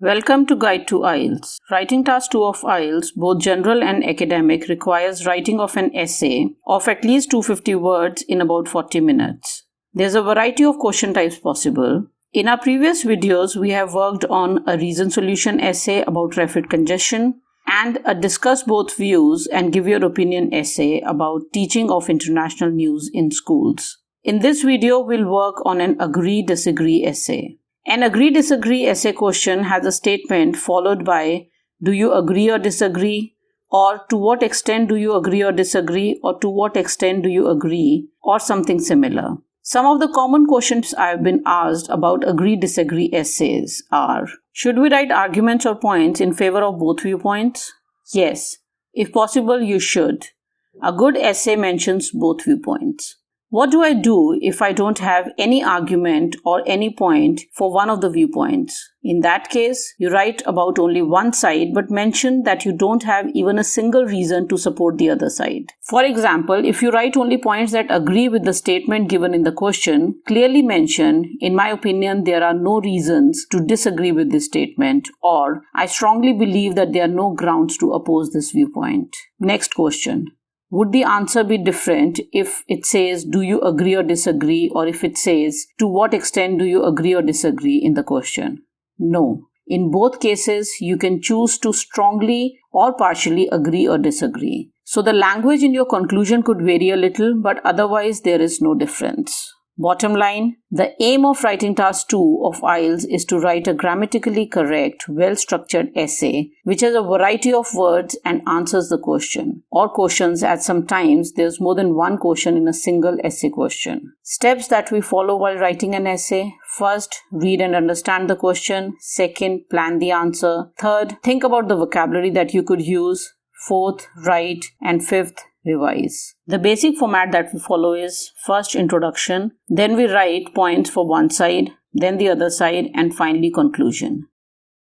Welcome to Guide to IELTS. Writing Task 2 of IELTS, both general and academic, requires writing of an essay of at least 250 words in about 40 minutes. There's a variety of question types possible. In our previous videos, we have worked on a reason solution essay about rapid congestion and a discuss both views and give your opinion essay about teaching of international news in schools. In this video, we'll work on an agree-disagree essay. An agree-disagree essay question has a statement followed by do you agree or disagree, or to what extent do you agree or disagree, or to what extent do you agree, or something similar. Some of the common questions I have been asked about agree-disagree essays are: should we write arguments or points in favor of both viewpoints? Yes, if possible you should. A good essay mentions both viewpoints. What do I do if I don't have any argument or any point for one of the viewpoints? In that case, you write about only one side but mention that you don't have even a single reason to support the other side. For example, if you write only points that agree with the statement given in the question, clearly mention, in my opinion, there are no reasons to disagree with this statement, or I strongly believe that there are no grounds to oppose this viewpoint. Next question. Would the answer be different if it says, do you agree or disagree, or if it says, to what extent do you agree or disagree in the question? No. In both cases, you can choose to strongly or partially agree or disagree. So the language in your conclusion could vary a little, but otherwise there is no difference. Bottom line, the aim of writing task 2 of IELTS is to write a grammatically correct, well-structured essay which has a variety of words and answers the question, or questions, as sometimes there's more than one question in a single essay question. Steps that we follow while writing an essay: first, read and understand the question. Second, plan the answer. Third, think about the vocabulary that you could use. Fourth, write. And fifth, revise. The basic format that we follow is first introduction, then we write points for one side, then the other side, and finally conclusion.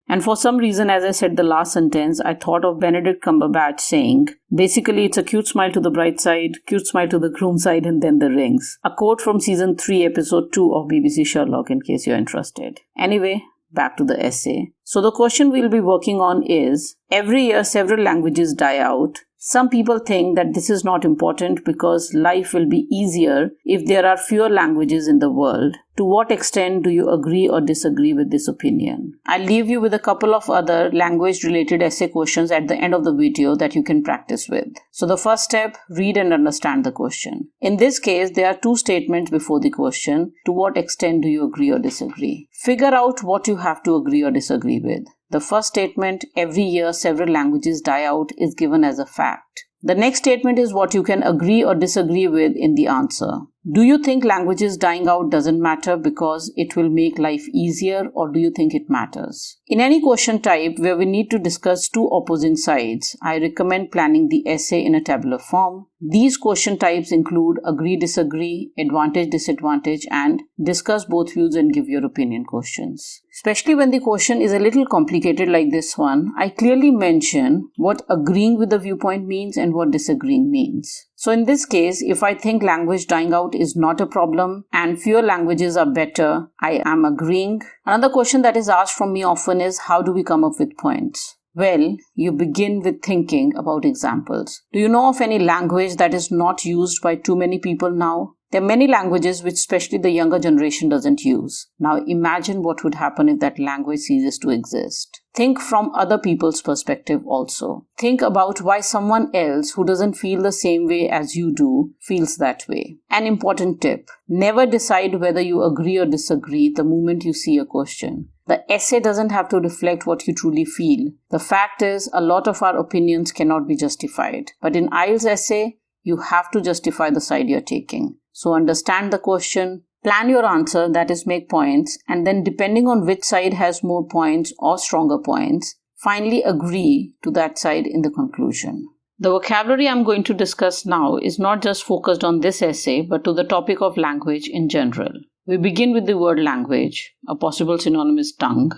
And for some reason, as I said the last sentence, I thought of Benedict Cumberbatch saying, basically it's a cute smile to the bright side, cute smile to the groom side, and then the rings. A quote from season 3 episode 2 of BBC Sherlock in case you're interested. Anyway, back to the essay. So the question we'll be working on is, every year several languages die out. Some people think that this is not important because life will be easier if there are fewer languages in the world. To what extent do you agree or disagree with this opinion? I'll leave you with a couple of other language-related essay questions at the end of the video that you can practice with. So the first step, read and understand the question. In this case, there are two statements before the question. To what extent do you agree or disagree? Figure out what you have to agree or disagree with. The first statement, every year several languages die out, is given as a fact. The next statement is what you can agree or disagree with in the answer. Do you think languages dying out doesn't matter because it will make life easier, or do you think it matters? In any question type where we need to discuss two opposing sides, I recommend planning the essay in a tabular form. These question types include agree, disagree, advantage, disadvantage, and discuss both views and give your opinion questions. Especially when the question is a little complicated like this one, I clearly mention what agreeing with the viewpoint means and what disagreeing means. So in this case, if I think language dying out is not a problem and fewer languages are better, I am agreeing. Another question that is asked from me often is, how do we come up with points? Well, you begin with thinking about examples. Do you know of any language that is not used by too many people now? There are many languages which especially the younger generation doesn't use. Now imagine what would happen if that language ceases to exist. Think from other people's perspective also. Think about why someone else who doesn't feel the same way as you do feels that way. An important tip: never decide whether you agree or disagree the moment you see a question. The essay doesn't have to reflect what you truly feel. The fact is, a lot of our opinions cannot be justified. But in IELTS essay, you have to justify the side you're taking. So understand the question, plan your answer, that is make points, and then depending on which side has more points or stronger points, finally agree to that side in the conclusion. The vocabulary I'm going to discuss now is not just focused on this essay, but to the topic of language in general. We begin with the word language, a possible synonym is tongue.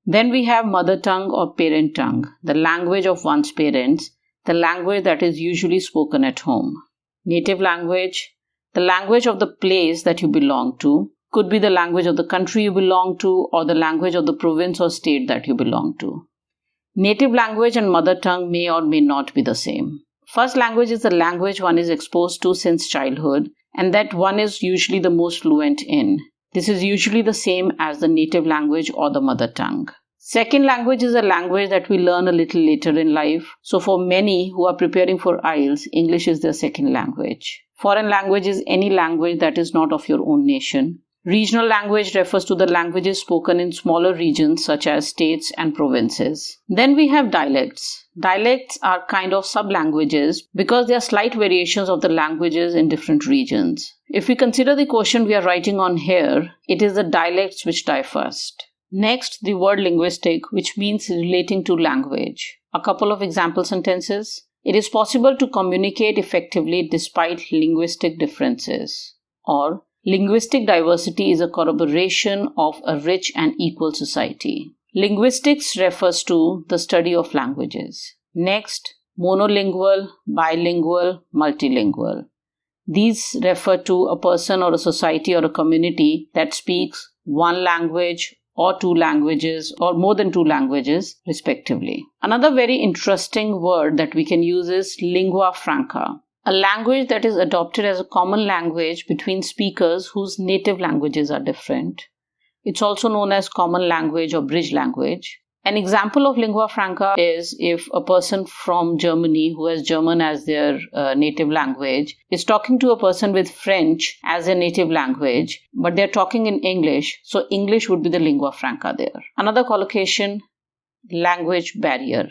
Then we have mother tongue or parent tongue, the language of one's parents, the language that is usually spoken at home. Native language, the language of the place that you belong to. could be the language of the country you belong to or the language of the province or state that you belong to. Native language and mother tongue may or may not be the same. First language is the language one is exposed to since childhood and that one is usually the most fluent in. This is usually the same as the native language or the mother tongue. Second language is a language that we learn a little later in life. So for many who are preparing for IELTS, English is their second language. Foreign language is any language that is not of your own nation. Regional language refers to the languages spoken in smaller regions such as states and provinces. Then we have dialects. Dialects are kind of sub-languages because they are slight variations of the languages in different regions. If we consider the question we are writing on here, it is the dialects which die first. Next, the word linguistic, which means relating to language. A couple of example sentences. It is possible to communicate effectively despite linguistic differences. Or, linguistic diversity is a corroboration of a rich and equal society. Linguistics refers to the study of languages. Next, monolingual, bilingual, multilingual. These refer to a person or a society or a community that speaks one language or two languages or more than two languages respectively. Another very interesting word that we can use is lingua franca, a language that is adopted as a common language between speakers whose native languages are different. It's also known as common language or bridge language. An example of lingua franca is if a person from Germany who has German as their native language is talking to a person with French as their native language, but they're talking in English, so English would be the lingua franca there. Another collocation, language barrier,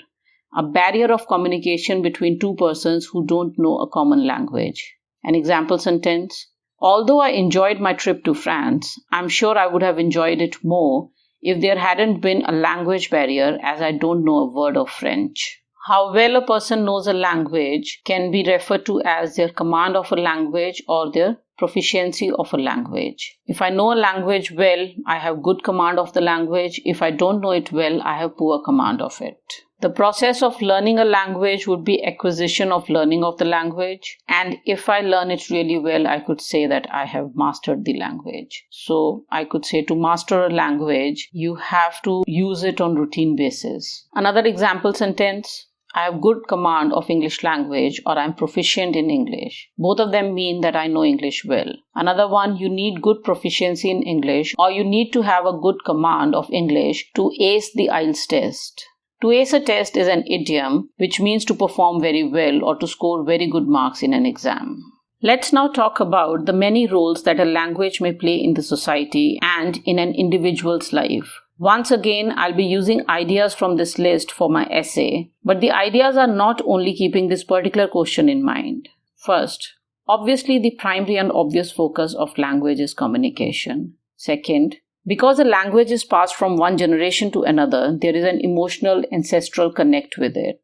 a barrier of communication between two persons who don't know a common language. An example sentence, although I enjoyed my trip to France, I'm sure I would have enjoyed it more if there hadn't been a language barrier as I don't know a word of French. How well a person knows a language can be referred to as their command of a language or their proficiency of a language. If I know a language well, I have good command of the language. If I don't know it well, I have poor command of it. The process of learning a language would be acquisition of learning of the language. And if I learn it really well, I could say that I have mastered the language. So I could say to master a language, you have to use it on routine basis. Another example sentence, I have good command of English language or I am proficient in English. Both of them mean that I know English well. Another one, you need good proficiency in English or you need to have a good command of English to ace the IELTS test. To ace a test is an idiom which means to perform very well or to score very good marks in an exam. Let's now talk about the many roles that a language may play in the society and in an individual's life. Once again, I'll be using ideas from this list for my essay, but the ideas are not only keeping this particular question in mind. First, obviously the primary and obvious focus of language is communication. Second, because a language is passed from one generation to another, there is an emotional ancestral connect with it.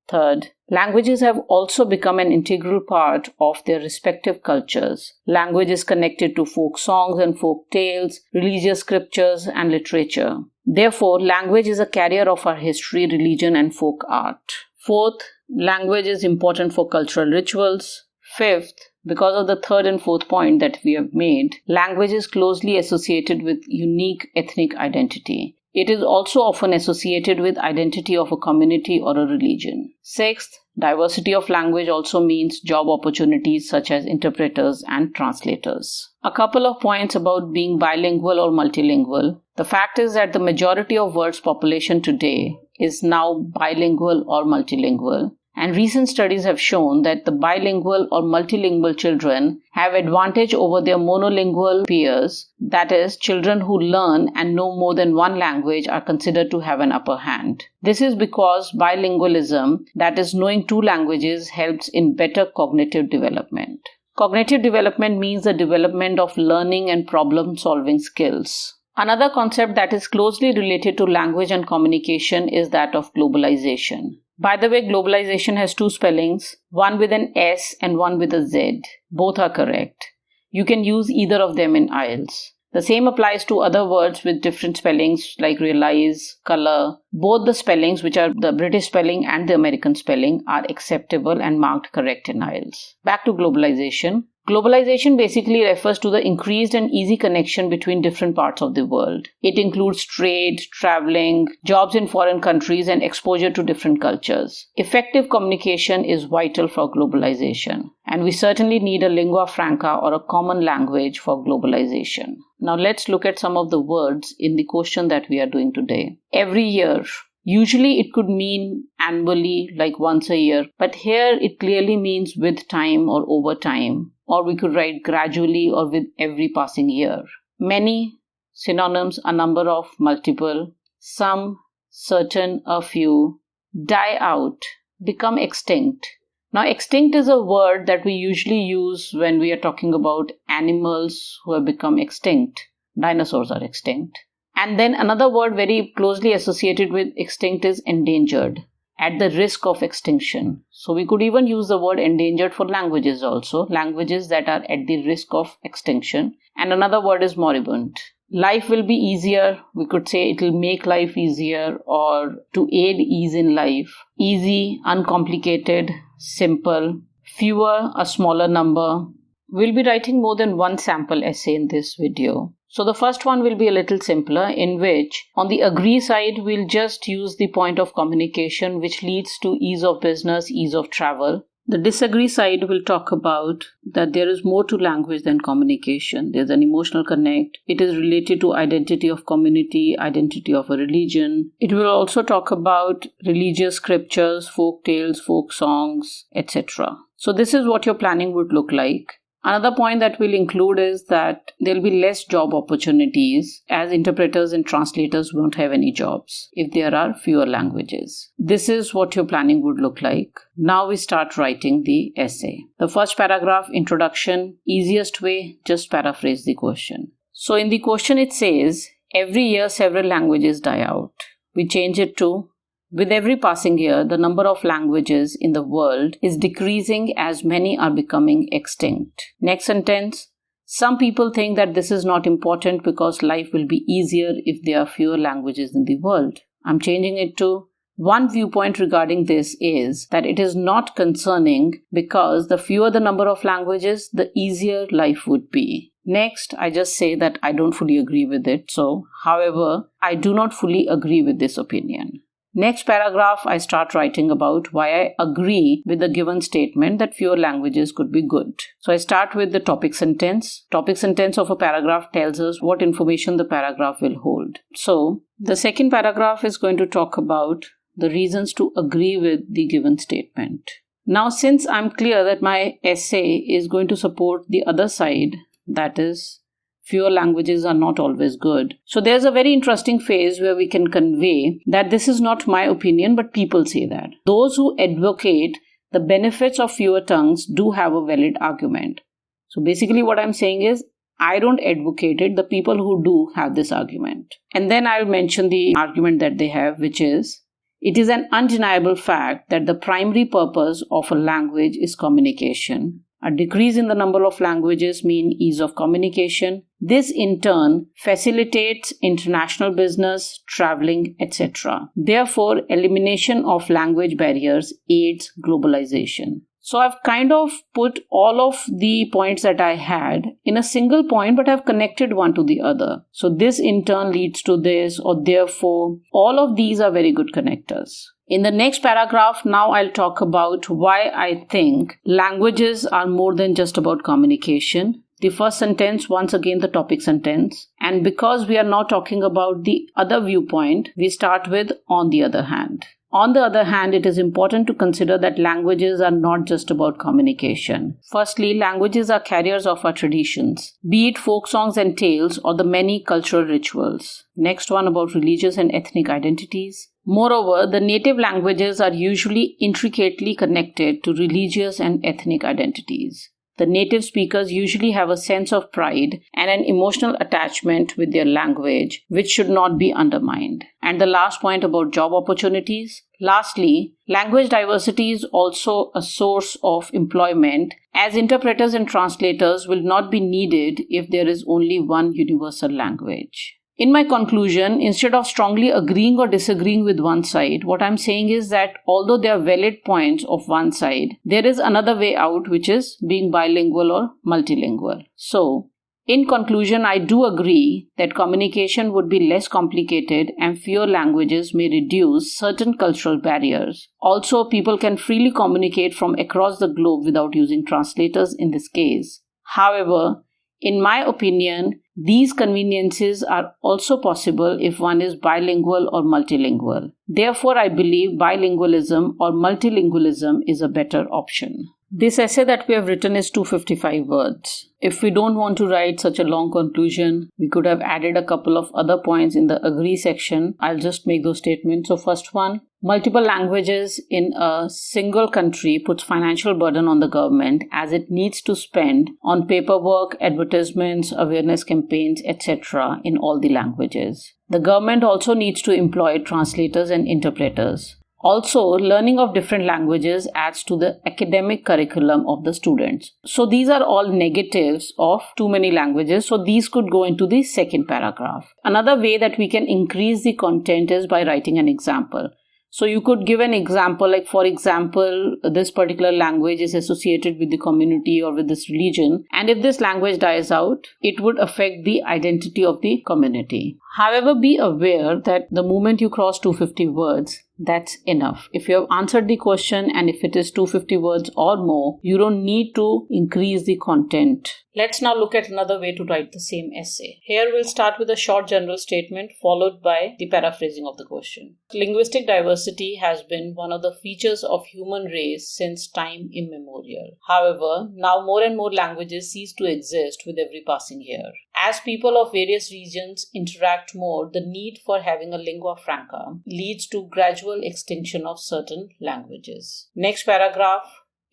Third, languages have also become an integral part of their respective cultures. Language is connected to folk songs and folk tales, religious scriptures, and literature. Therefore, language is a carrier of our history, religion, and folk art. Fourth, language is important for cultural rituals. Fifth, because of the third and fourth point that we have made, language is closely associated with unique ethnic identity. It is also often associated with identity of a community or a religion. Sixth, diversity of language also means job opportunities such as interpreters and translators. A couple of points about being bilingual or multilingual. The fact is that the majority of world's population today is now bilingual or multilingual. And recent studies have shown that the bilingual or multilingual children have advantage over their monolingual peers, that is, children who learn and know more than one language are considered to have an upper hand. This is because bilingualism, that is, knowing two languages, helps in better cognitive development. Cognitive development means the development of learning and problem-solving skills. Another concept that is closely related to language and communication is that of globalization. By the way, globalization has two spellings, one with an S and one with a Z. Both are correct. You can use either of them in IELTS. The same applies to other words with different spellings like realize, color. Both the spellings, which are the British spelling and the American spelling, are acceptable and marked correct in IELTS. Back to globalization. Globalization basically refers to the increased and easy connection between different parts of the world. It includes trade, traveling, jobs in foreign countries, and exposure to different cultures. Effective communication is vital for globalization, and we certainly need a lingua franca or a common language for globalization. Now let's look at some of the words in the question that we are doing today. Every year. Usually it could mean annually, like once a year, but here it clearly means with time or over time, or we could write gradually or with every passing year. Many, synonyms, a number of, multiple, some, certain, a few, die out, become extinct. Now extinct is a word that we usually use when we are talking about animals who have become extinct. Dinosaurs are extinct. And then another word very closely associated with extinct is endangered, at the risk of extinction. So we could even use the word endangered for languages also, languages that are at the risk of extinction. And another word is moribund. Life will be easier. We could say it will make life easier, or to aid ease in life. Easy, uncomplicated, simple, fewer, a smaller number. We'll be writing more than one sample essay in this video. So the first one will be a little simpler, in which on the agree side, we'll just use the point of communication, which leads to ease of business, ease of travel. The disagree side will talk about that there is more to language than communication. There's an emotional connect. It is related to identity of community, identity of a religion. It will also talk about religious scriptures, folk tales, folk songs, etc. So this is what your planning would look like. Another point that we'll include is that there'll be less job opportunities, as interpreters and translators won't have any jobs if there are fewer languages. This is what your planning would look like. Now we start writing the essay. The first paragraph, introduction, easiest way, just paraphrase the question. So in the question it says, every year several languages die out. We change it to, with every passing year, the number of languages in the world is decreasing as many are becoming extinct. Next sentence, some people think that this is not important because life will be easier if there are fewer languages in the world. I'm changing it to, one viewpoint regarding this is that it is not concerning because the fewer the number of languages, the easier life would be. Next, I just say that I don't fully agree with it. So, however, I do not fully agree with this opinion. Next paragraph, I start writing about why I agree with the given statement that fewer languages could be good. So I start with the topic sentence. Topic sentence of a paragraph tells us what information the paragraph will hold. So the second paragraph is going to talk about the reasons to agree with the given statement. Now, since I'm clear that my essay is going to support the other side, that is, fewer languages are not always good. So there's a very interesting phase where we can convey that this is not my opinion, but people say that. Those who advocate the benefits of fewer tongues do have a valid argument. So basically what I'm saying is, I don't advocate it, the people who do have this argument. And then I'll mention the argument that they have, which is, it is an undeniable fact that the primary purpose of a language is communication. A decrease in the number of languages means ease of communication. This in turn facilitates international business, traveling, etc. Therefore, elimination of language barriers aids globalization. So I've kind of put all of the points that I had in a single point, but I've connected one to the other. So this in turn leads to this, or therefore, all of these are very good connectors. In the next paragraph, now I'll talk about why I think languages are more than just about communication. The first sentence, once again the topic sentence. And because we are now talking about the other viewpoint, we start with on the other hand. On the other hand, it is important to consider that languages are not just about communication. Firstly, languages are carriers of our traditions, be it folk songs and tales or the many cultural rituals. Next one about religious and ethnic identities. Moreover, the native languages are usually intricately connected to religious and ethnic identities. The native speakers usually have a sense of pride and an emotional attachment with their language, which should not be undermined. And the last point about job opportunities. Lastly, language diversity is also a source of employment, as interpreters and translators will not be needed if there is only one universal language. In my conclusion, instead of strongly agreeing or disagreeing with one side, what I'm saying is that although there are valid points of one side, there is another way out, which is being bilingual or multilingual. So, in conclusion, I do agree that communication would be less complicated and fewer languages may reduce certain cultural barriers. Also, people can freely communicate from across the globe without using translators in this case. However, in my opinion, these conveniences are also possible if one is bilingual or multilingual. Therefore, I believe bilingualism or multilingualism is a better option. This essay that we have written is 255 words. If we don't want to write such a long conclusion, we could have added a couple of other points in the agree section. I'll just make those statements. So first one, multiple languages in a single country puts financial burden on the government as it needs to spend on paperwork, advertisements, awareness campaigns, etc. in all the languages. The government also needs to employ translators and interpreters. Also, learning of different languages adds to the academic curriculum of the students. So these are all negatives of too many languages. So these could go into the second paragraph. Another way that we can increase the content is by writing an example. So you could give an example, like for example, this particular language is associated with the community or with this religion. And if this language dies out, it would affect the identity of the community. However, be aware that the moment you cross 250 words, that's enough. If you have answered the question and if it is 250 words or more, you don't need to increase the content. Let's now look at another way to write the same essay. Here we'll start with a short general statement followed by the paraphrasing of the question. Linguistic diversity has been one of the features of human race since time immemorial. However, now more and more languages cease to exist with every passing year. As people of various regions interact more, the need for having a lingua franca leads to gradual extinction of certain languages. Next paragraph.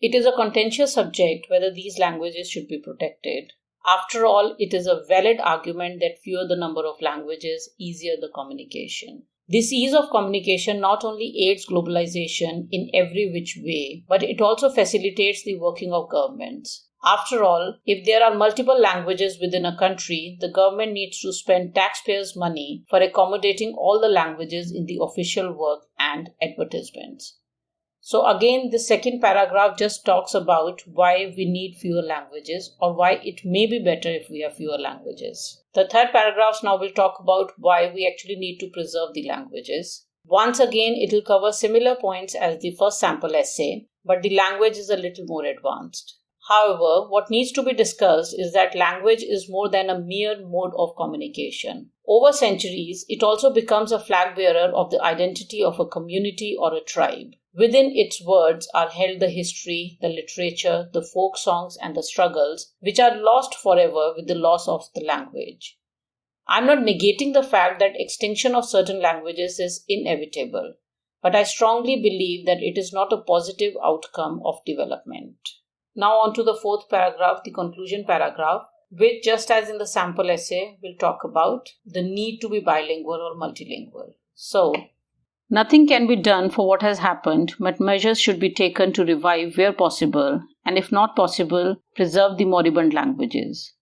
It is a contentious subject whether these languages should be protected. After all, it is a valid argument that fewer the number of languages, easier the communication. This ease of communication not only aids globalization in every which way, but it also facilitates the working of governments. After all, if there are multiple languages within a country, the government needs to spend taxpayers' money for accommodating all the languages in the official work and advertisements. So again, the second paragraph just talks about why we need fewer languages or why it may be better if we have fewer languages. The third paragraph now will talk about why we actually need to preserve the languages. Once again, it will cover similar points as the first sample essay, but the language is a little more advanced. However, what needs to be discussed is that language is more than a mere mode of communication. Over centuries, it also becomes a flag bearer of the identity of a community or a tribe. Within its words are held the history, the literature, the folk songs, and the struggles, which are lost forever with the loss of the language. I'm not negating the fact that extinction of certain languages is inevitable, but I strongly believe that it is not a positive outcome of development. Now on to the fourth paragraph, the conclusion paragraph, which, just as in the sample essay, will talk about the need to be bilingual or multilingual. So, nothing can be done for what has happened, but measures should be taken to revive where possible, and if not possible, preserve the moribund languages.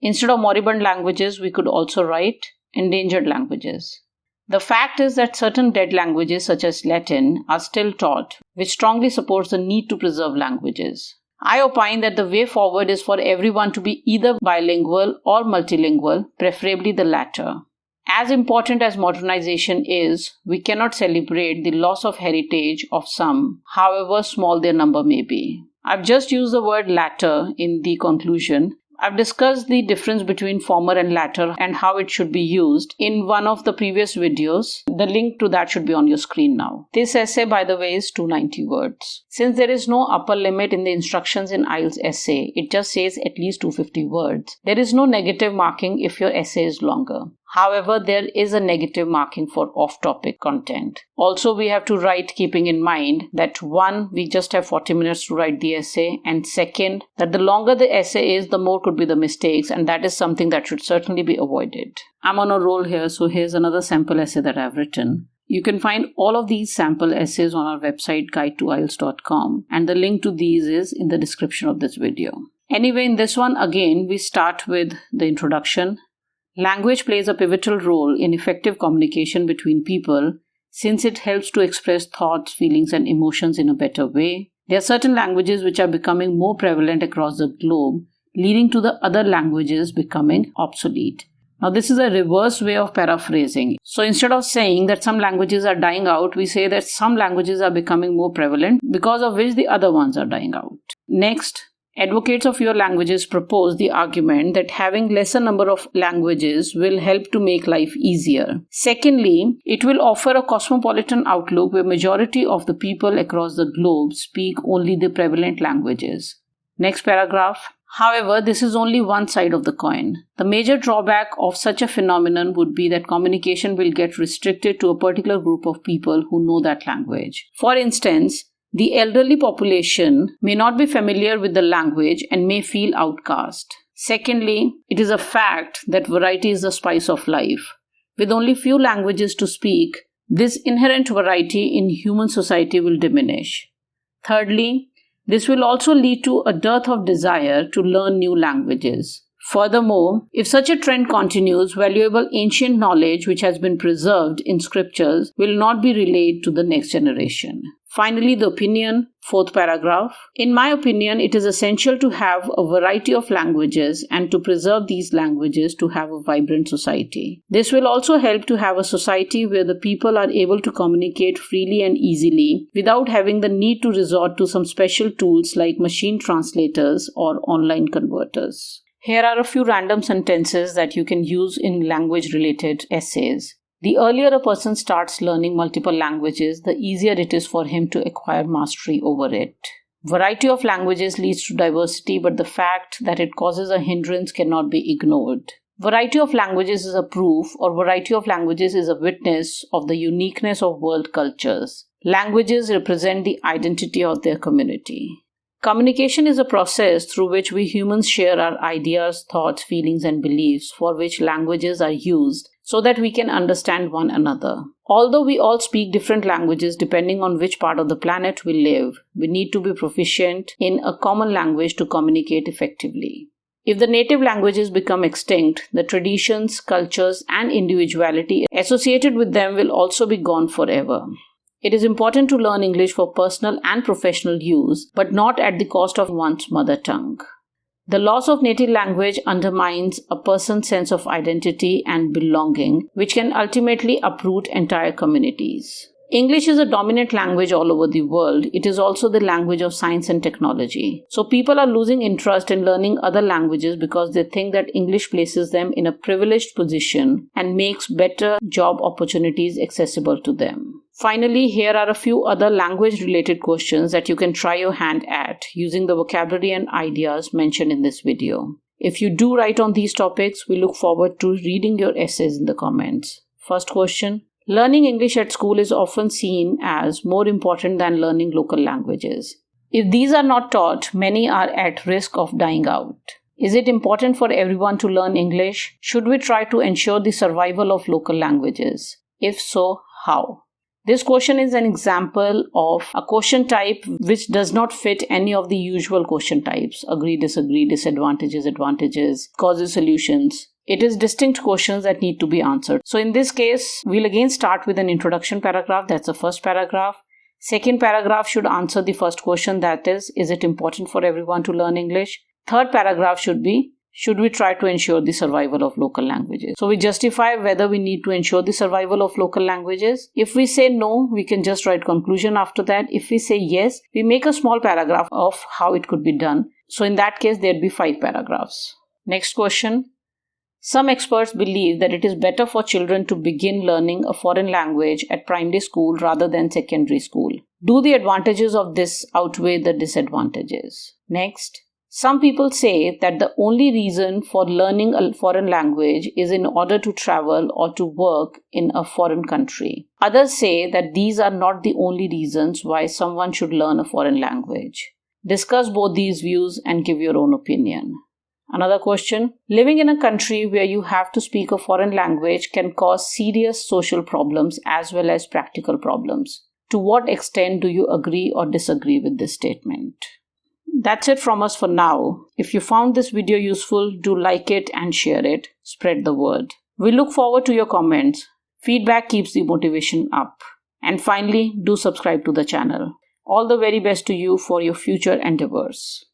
Instead of moribund languages, we could also write endangered languages. The fact is that certain dead languages, such as Latin, are still taught, which strongly supports the need to preserve languages. I opine that the way forward is for everyone to be either bilingual or multilingual, preferably the latter. As important as modernization is, we cannot celebrate the loss of heritage of some, however small their number may be. I've just used the word latter in the conclusion. I've discussed the difference between former and latter and how it should be used in one of the previous videos. The link to that should be on your screen now. This essay, by the way, is 290 words. Since there is no upper limit in the instructions in IELTS essay, it just says at least 250 words. There is no negative marking if your essay is longer. However, there is a negative marking for off-topic content. Also, we have to write keeping in mind that one, we just have 40 minutes to write the essay, and second, that the longer the essay is, the more could be the mistakes, and that is something that should certainly be avoided. I'm on a roll here, so here's another sample essay that I've written. You can find all of these sample essays on our website guide2ielts.com, and the link to these is in the description of this video. Anyway, in this one, again, we start with the introduction. Language plays a pivotal role in effective communication between people since it helps to express thoughts, feelings, and emotions in a better way. There are certain languages which are becoming more prevalent across the globe, leading to the other languages becoming obsolete. Now, this is a reverse way of paraphrasing. So instead of saying that some languages are dying out, we say that some languages are becoming more prevalent, because of which the other ones are dying out. Next, advocates of your languages propose the argument that having lesser number of languages will help to make life easier. Secondly, it will offer a cosmopolitan outlook where majority of the people across the globe speak only the prevalent languages. Next paragraph. However, this is only one side of the coin. The major drawback of such a phenomenon would be that communication will get restricted to a particular group of people who know that language. For instance, the elderly population may not be familiar with the language and may feel outcast. Secondly, it is a fact that variety is the spice of life. With only few languages to speak, this inherent variety in human society will diminish. Thirdly, this will also lead to a dearth of desire to learn new languages. Furthermore, if such a trend continues, valuable ancient knowledge which has been preserved in scriptures will not be relayed to the next generation. Finally, the opinion, fourth paragraph. In my opinion, it is essential to have a variety of languages and to preserve these languages to have a vibrant society. This will also help to have a society where the people are able to communicate freely and easily without having the need to resort to some special tools like machine translators or online converters. Here are a few random sentences that you can use in language-related essays. The earlier a person starts learning multiple languages, the easier it is for him to acquire mastery over it. Variety of languages leads to diversity, but the fact that it causes a hindrance cannot be ignored. Variety of languages is a proof, or variety of languages is a witness of the uniqueness of world cultures. Languages represent the identity of their community. Communication is a process through which we humans share our ideas, thoughts, feelings, and beliefs, for which languages are used so that we can understand one another. Although we all speak different languages depending on which part of the planet we live, we need to be proficient in a common language to communicate effectively. If the native languages become extinct, the traditions, cultures, and individuality associated with them will also be gone forever. It is important to learn English for personal and professional use, but not at the cost of one's mother tongue. The loss of native language undermines a person's sense of identity and belonging, which can ultimately uproot entire communities. English is a dominant language all over the world. It is also the language of science and technology. So people are losing interest in learning other languages because they think that English places them in a privileged position and makes better job opportunities accessible to them. Finally, here are a few other language-related questions that you can try your hand at using the vocabulary and ideas mentioned in this video. If you do write on these topics, we look forward to reading your essays in the comments. First question. Learning English at school is often seen as more important than learning local languages. If these are not taught, many are at risk of dying out. Is it important for everyone to learn English? Should we try to ensure the survival of local languages? If so, how? This question is an example of a question type which does not fit any of the usual question types: agree, disagree, disadvantages, advantages, causes, solutions. It is distinct questions that need to be answered. So in this case, we'll again start with an introduction paragraph. That's the first paragraph. Second paragraph should answer the first question, that is it important for everyone to learn English? Third paragraph should be, should we try to ensure the survival of local languages? So we justify whether we need to ensure the survival of local languages. If we say no, we can just write conclusion after that. If we say yes, we make a small paragraph of how it could be done. So in that case, there'd be 5 paragraphs. Next question. Some experts believe that it is better for children to begin learning a foreign language at primary school rather than secondary school. Do the advantages of this outweigh the disadvantages? Next. Some people say that the only reason for learning a foreign language is in order to travel or to work in a foreign country. Others say that these are not the only reasons why someone should learn a foreign language. Discuss both these views and give your own opinion. Another question. Living in a country where you have to speak a foreign language can cause serious social problems as well as practical problems. To what extent do you agree or disagree with this statement? That's it from us for now. If you found this video useful, do like it and share it. Spread the word. We look forward to your comments. Feedback keeps the motivation up. And finally, do subscribe to the channel. All the very best to you for your future endeavors.